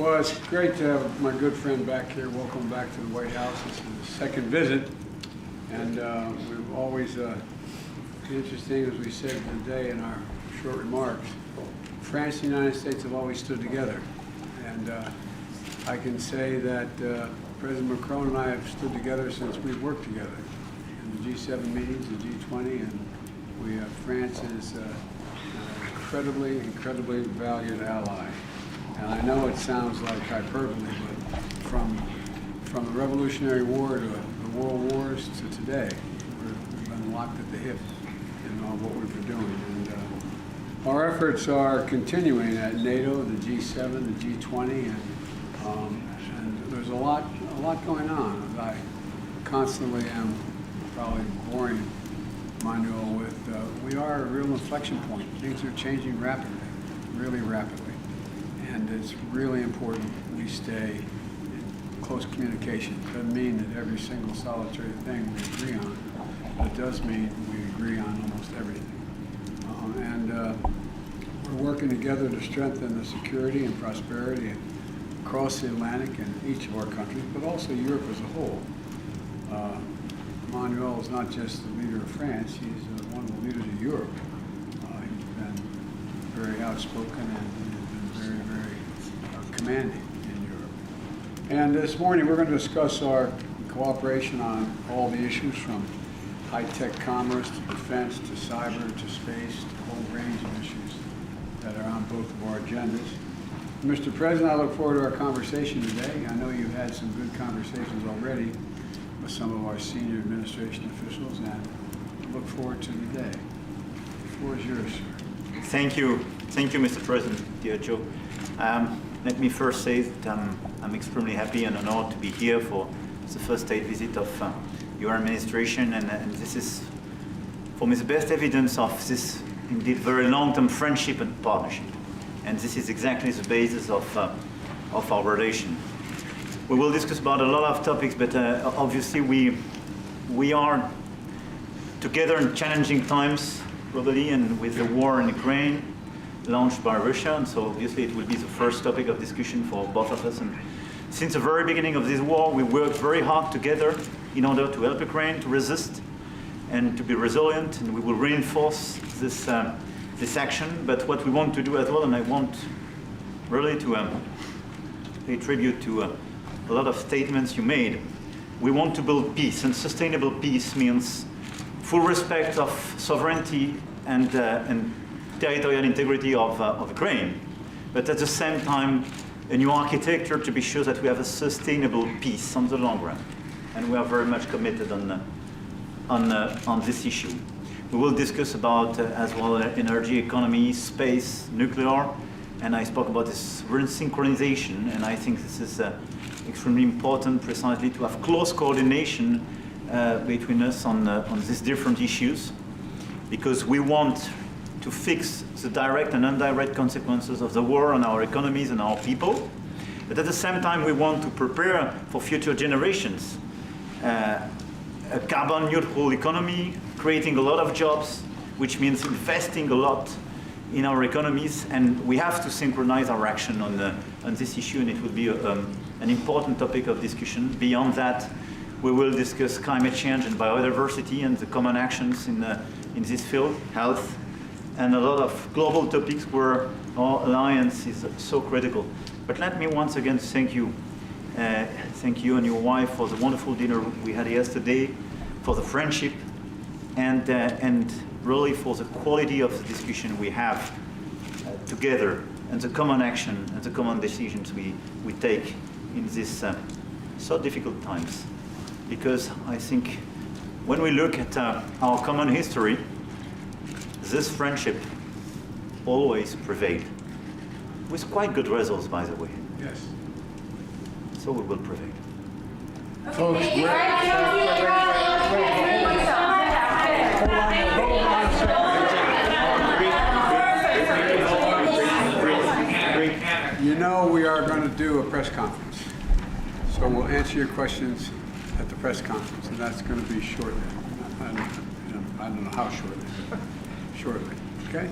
Well, it's great to have my good friend back here. Welcome back to the White House. This is his second visit, and we've always, interesting as we said today in our short remarks, France and the United States have always stood together. And I can say that President Macron and I have stood together since we've worked together in the G7 meetings, the G20, and France is an incredibly valued ally. And I know it sounds like hyperbole, but from the Revolutionary War to the World Wars to today, we've been locked at the hip in all what we've been doing. And our efforts are continuing at NATO, the G7, the G20, and there's a lot going on. I constantly am probably boring Emmanuel with, we are at a real inflection point. Things are changing rapidly, really rapidly. And it's really important we stay in close communication. It doesn't mean that every single solitary thing we agree on, but it does mean we agree on almost everything. We're working together to strengthen the security and prosperity across the Atlantic in each of our countries, but also Europe as a whole. Emmanuel is not just the leader of France, he's one of the leaders of Europe. He's been very outspoken and very commanding in Europe. And this morning we're going to discuss our cooperation on all the issues from high-tech commerce to defense to cyber to space to a whole range of issues that are on both of our agendas. Mr. President, I look forward to our conversation today. I know you've had some good conversations already with some of our senior administration officials, and I look forward to the day. The floor is yours, sir. Thank you, Mr. President, dear Joe. Let me first say that I'm extremely happy and honored to be here for the first state visit of your administration, and this is, for me, the best evidence of this indeed very long-term friendship and partnership. And this is exactly the basis of our relation. We will discuss about a lot of topics, but obviously we are together in challenging times globally, and with the war in Ukraine launched by Russia, and so obviously it will be the first topic of discussion for both of us. And since the very beginning of this war, we worked very hard together in order to help Ukraine to resist and to be resilient, and we will reinforce this action. But what we want to do as well, and I want really to pay tribute to a lot of statements you made, we want to build peace, and sustainable peace means full respect of sovereignty and territorial integrity of Ukraine, but at the same time a new architecture to be sure that we have a sustainable peace on the long run. And we are very much committed on this issue. We will discuss about as well energy, economy, space, nuclear, and I spoke about this synchronization, and I think this is extremely important precisely to have close coordination between us on these different issues, because we want to fix the direct and indirect consequences of the war on our economies and our people. But at the same time, we want to prepare for future generations a carbon neutral economy, creating a lot of jobs, which means investing a lot in our economies, and we have to synchronize our action on this issue, and it will be an important topic of discussion. Beyond that, we will discuss climate change and biodiversity and the common actions in this field, health, and a lot of global topics where our alliance is so critical. But let me once again thank you and your wife for the wonderful dinner we had yesterday, for the friendship, and really for the quality of the discussion we have together, and the common action and the common decisions we take in these so difficult times. Because I think when we look at our common history, this friendship always prevailed, with quite good results, by the way. Yes. So we will prevail. Folks, you know we are going to do a press conference, so we'll answer your questions at the press conference, and that's going to be shortly. I don't know how shortly. Shortly, okay?